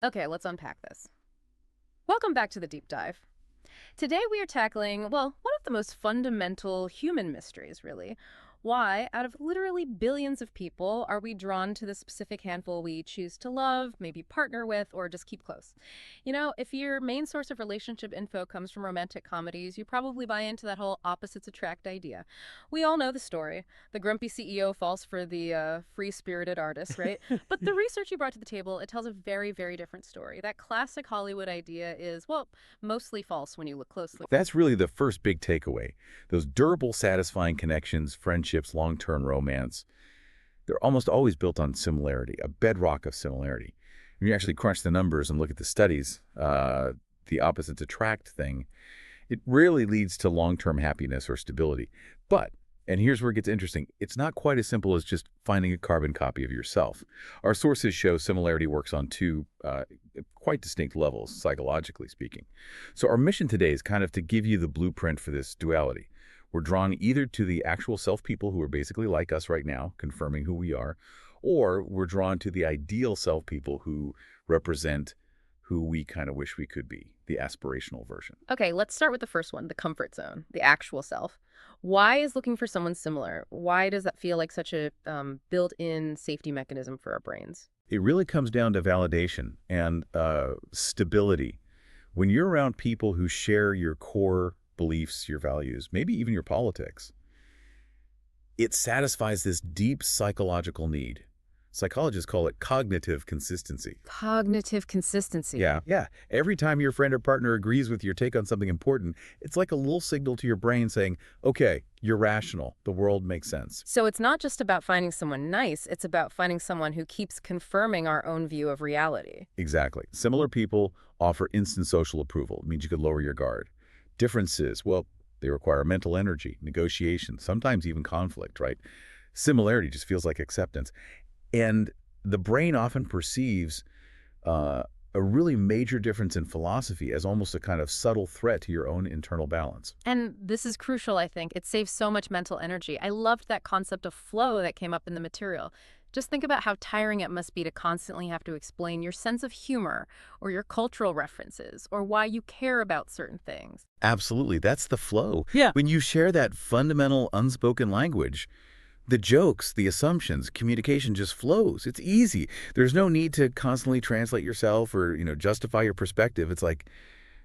Okay, let's unpack this. Welcome back to the deep dive. Today we are tackling, well, one of the most fundamental human mysteries, really. Why, out of literally billions of people, are we drawn to the specific handful we choose to love, maybe partner with, or just keep close? If your main source of relationship info comes from romantic comedies, you probably buy into that whole opposites attract idea. We all know the story. The grumpy CEO falls for the free-spirited artist, right? But the research you brought to the table, it tells a very, very different story. That classic Hollywood idea is, well, mostly false when you look closely. That's really the first big takeaway. Those durable, satisfying connections, friendships, long-term romance, they're almost always built on similarity, a bedrock of similarity. When you actually crunch the numbers and look at the studies, the opposites attract thing, it rarely leads to long-term happiness or stability. But, and here's where it gets interesting, it's not quite as simple as just finding a carbon copy of yourself. Our sources show similarity works on two quite distinct levels, psychologically speaking. So our mission today is kind of to give you the blueprint for this duality. We're drawn either to the actual self people who are basically like us right now, confirming who we are, or we're drawn to the ideal self people who represent who we kind of wish we could be, the aspirational version. Okay, let's start with the first one, the comfort zone, the actual self. Why is looking for someone similar? Why does that feel like such a built-in safety mechanism for our brains? It really comes down to validation and stability. When you're around people who share your core beliefs, your values, maybe even your politics, it satisfies this deep psychological need. Psychologists call it cognitive consistency. Cognitive consistency. Yeah. Every time your friend or partner agrees with your take on something important, it's like a little signal to your brain saying, okay, you're rational. The world makes sense. So it's not just about finding someone nice, it's about finding someone who keeps confirming our own view of reality. Exactly. Similar people offer instant social approval. It means you could lower your guard. Differences, well, they require mental energy, negotiation, sometimes even conflict, right? Similarity just feels like acceptance. And the brain often perceives a really major difference in philosophy as almost a kind of subtle threat to your own internal balance. And this is crucial, I think. It saves so much mental energy. I loved that concept of flow that came up in the material. Just think about how tiring it must be to constantly have to explain your sense of humor or your cultural references or why you care about certain things. Absolutely. That's the flow. Yeah. When you share that fundamental unspoken language, the jokes, the assumptions, communication just flows. It's easy. There's no need to constantly translate yourself or, justify your perspective. It's like,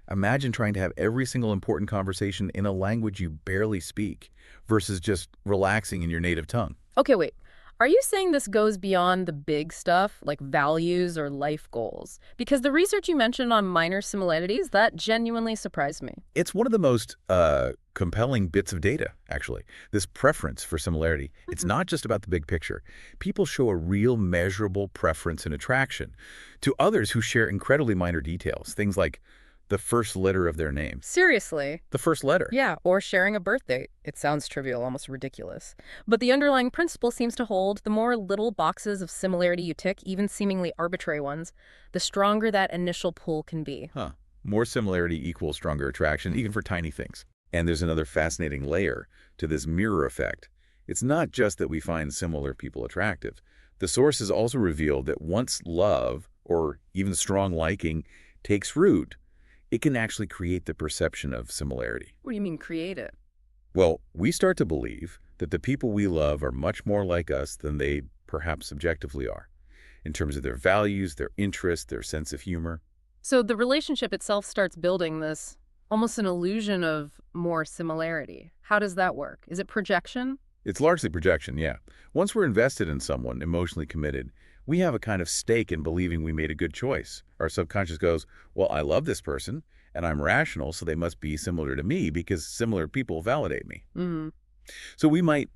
imagine trying to have every single important conversation in a language you barely speak versus just relaxing in your native tongue. Okay, wait. Are you saying this goes beyond the big stuff, like values or life goals? Because the research you mentioned on minor similarities, that genuinely surprised me. It's one of the most compelling bits of data, actually, this preference for similarity. It's not just about the big picture. People show a real measurable preference and attraction to others who share incredibly minor details, things like the first letter of their name. Seriously? The first letter. Yeah, or sharing a birthday. It sounds trivial, almost ridiculous. But the underlying principle seems to hold. The more little boxes of similarity you tick, even seemingly arbitrary ones, the stronger that initial pull can be. Huh. More similarity equals stronger attraction, even for tiny things. And there's another fascinating layer to this mirror effect. It's not just that we find similar people attractive. The sources also reveal that once love, or even strong liking, takes root, it can actually create the perception of similarity. What do you mean create it? Well, we start to believe that the people we love are much more like us than they perhaps subjectively are, in terms of their values, their interests, their sense of humor. So the relationship itself starts building this almost an illusion of more similarity. How does that work? Is it projection? It's largely projection, yeah. Once we're invested in someone, emotionally committed, we have a kind of stake in believing we made a good choice. Our subconscious goes, well, I love this person, and I'm rational, so they must be similar to me because similar people validate me. Mm-hmm. So we might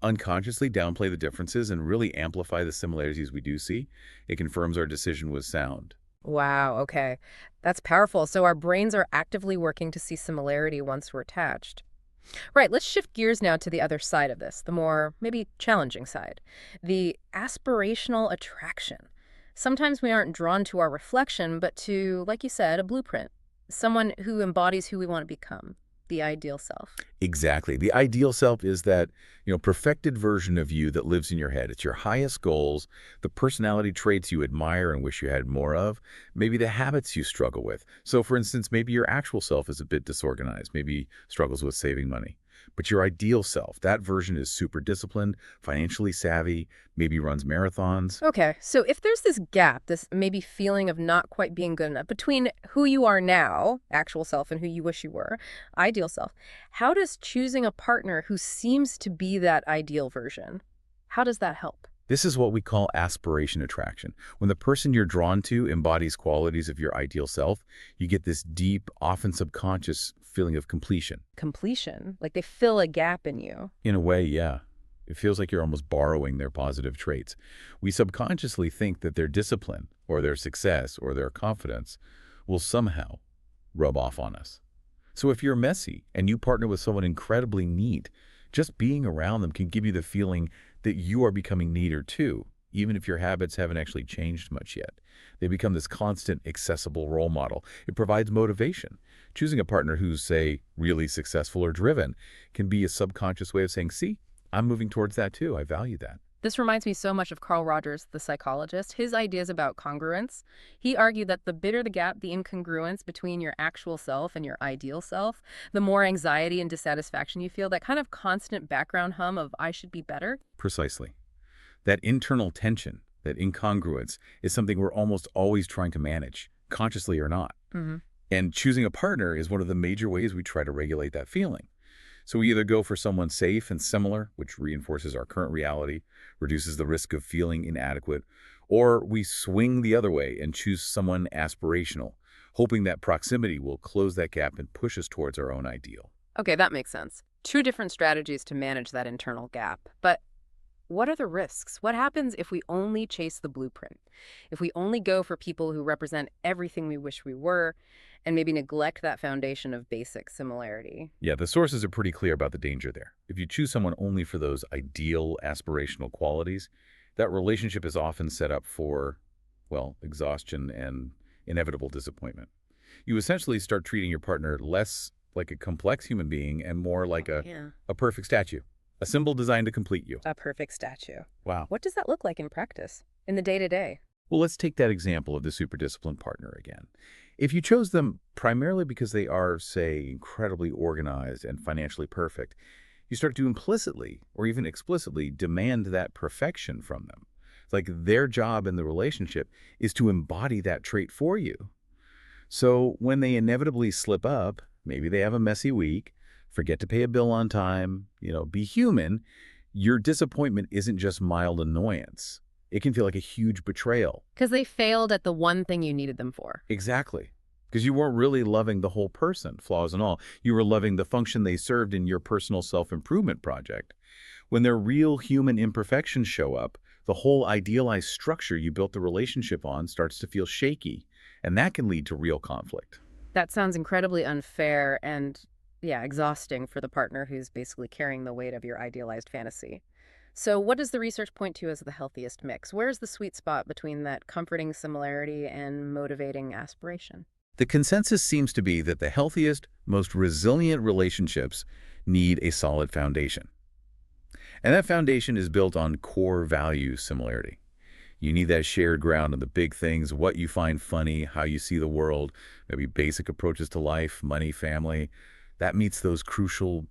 unconsciously downplay the differences and really amplify the similarities we do see. It confirms our decision was sound. Wow, okay. That's powerful. So our brains are actively working to see similarity once we're attached. Right, let's shift gears now to the other side of this, the more maybe challenging side, the aspirational attraction. Sometimes we aren't drawn to our reflection, but to, like you said, a blueprint, someone who embodies who we want to become. The ideal self. Exactly. The ideal self is that, perfected version of you that lives in your head. It's your highest goals, the personality traits you admire and wish you had more of, maybe the habits you struggle with. So, for instance, maybe your actual self is a bit disorganized, maybe struggles with saving money. But your ideal self, that version is super disciplined, financially savvy, maybe runs marathons. Okay, so if there's this gap, this maybe feeling of not quite being good enough between who you are now, actual self, and who you wish you were, ideal self, how does choosing a partner who seems to be that ideal version, how does that help? This is what we call aspiration attraction. When the person you're drawn to embodies qualities of your ideal self, you get this deep, often subconscious feeling of completion. Completion, like they fill a gap in you. In a way, yeah. It feels like you're almost borrowing their positive traits. We subconsciously think that their discipline, or their success, or their confidence will somehow rub off on us. So if you're messy and you partner with someone incredibly neat, just being around them can give you the feeling that you are becoming neater too, even if your habits haven't actually changed much yet. They become this constant, accessible role model. It provides motivation. Choosing a partner who's, say, really successful or driven can be a subconscious way of saying, see, I'm moving towards that too. I value that. This reminds me so much of Carl Rogers, the psychologist. His ideas about congruence. He argued that the bigger the gap, the incongruence between your actual self and your ideal self, the more anxiety and dissatisfaction you feel, that kind of constant background hum of I should be better. Precisely. That internal tension, that incongruence, is something we're almost always trying to manage, consciously or not. Hmm. And choosing a partner is one of the major ways we try to regulate that feeling. So we either go for someone safe and similar, which reinforces our current reality, reduces the risk of feeling inadequate, or we swing the other way and choose someone aspirational, hoping that proximity will close that gap and push us towards our own ideal. Okay, that makes sense. Two different strategies to manage that internal gap. But what are the risks? What happens if we only chase the blueprint? If we only go for people who represent everything we wish we were and maybe neglect that foundation of basic similarity? Yeah, the sources are pretty clear about the danger there. If you choose someone only for those ideal aspirational qualities, that relationship is often set up for, well, exhaustion and inevitable disappointment. You essentially start treating your partner less like a complex human being and more like Yeah. a perfect statue, a symbol designed to complete you. A perfect statue. Wow. What does that look like in practice, in the day-to-day? Well, let's take that example of the super disciplined partner again. If you chose them primarily because they are, say, incredibly organized and financially perfect, you start to implicitly or even explicitly demand that perfection from them. It's like their job in the relationship is to embody that trait for you. So when they inevitably slip up, maybe they have a messy week, forget to pay a bill on time, be human, your disappointment isn't just mild annoyance. It can feel like a huge betrayal. Because they failed at the one thing you needed them for. Exactly. Because you weren't really loving the whole person, flaws and all. You were loving the function they served in your personal self-improvement project. When their real human imperfections show up, the whole idealized structure you built the relationship on starts to feel shaky, and that can lead to real conflict. That sounds incredibly unfair and, yeah, exhausting for the partner who's basically carrying the weight of your idealized fantasy. So what does the research point to as the healthiest mix? Where's the sweet spot between that comforting similarity and motivating aspiration? The consensus seems to be that the healthiest, most resilient relationships need a solid foundation. And that foundation is built on core value similarity. You need that shared ground on the big things, what you find funny, how you see the world, maybe basic approaches to life, money, family. That meets those crucial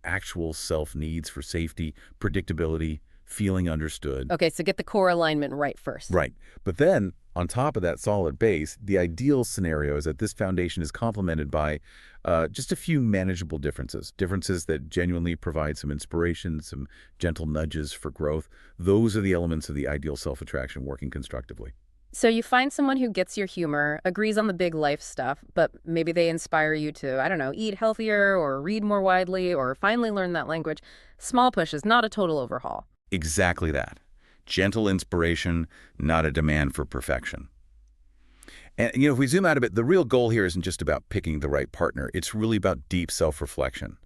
actual self needs for safety, predictability, feeling understood. Okay, so get the core alignment right first. Right. But then, on top of that solid base, the ideal scenario is that this foundation is complemented by just a few manageable differences. Differences that genuinely provide some inspiration, some gentle nudges for growth. Those are the elements of the ideal self-attraction working constructively. So you find someone who gets your humor, agrees on the big life stuff, but maybe they inspire you to, I don't know, eat healthier or read more widely or finally learn that language. Small push is not a total overhaul. Exactly that. Gentle inspiration, not a demand for perfection. And, if we zoom out a bit, the real goal here isn't just about picking the right partner. It's really about deep self-reflection.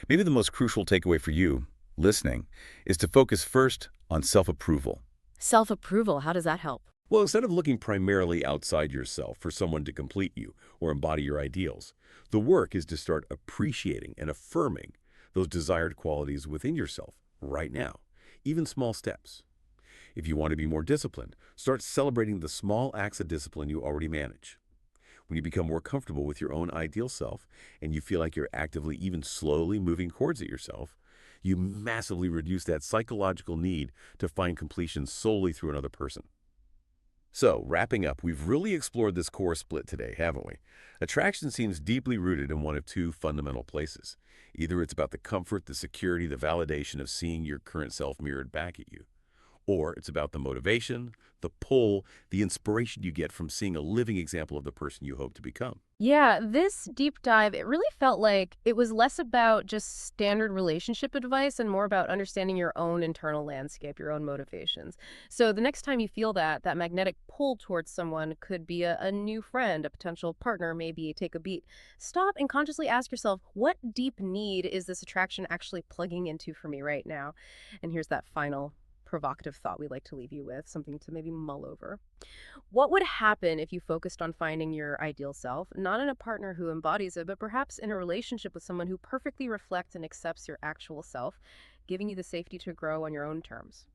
Maybe the most crucial takeaway for you, listening, is to focus first on self-approval. Self-approval, how does that help? Well, instead of looking primarily outside yourself for someone to complete you or embody your ideals, the work is to start appreciating and affirming those desired qualities within yourself right now, even small steps. If you want to be more disciplined, start celebrating the small acts of discipline you already manage. When you become more comfortable with your own ideal self and you feel like you're actively, even slowly moving towards it yourself, you massively reduce that psychological need to find completion solely through another person. So, wrapping up, we've really explored this core split today, haven't we? Attraction seems deeply rooted in one of two fundamental places. Either it's about the comfort, the security, the validation of seeing your current self mirrored back at you, or it's about the motivation, the pull, the inspiration you get from seeing a living example of the person you hope to become. Yeah, this deep dive, it really felt like it was less about just standard relationship advice and more about understanding your own internal landscape, your own motivations. So the next time you feel that magnetic pull towards someone could be a new friend, a potential partner, maybe take a beat. Stop and consciously ask yourself, what deep need is this attraction actually plugging into for me right now? And here's that final provocative thought we like to leave you with, something to maybe mull over. What would happen if you focused on finding your ideal self, not in a partner who embodies it, but perhaps in a relationship with someone who perfectly reflects and accepts your actual self, giving you the safety to grow on your own terms?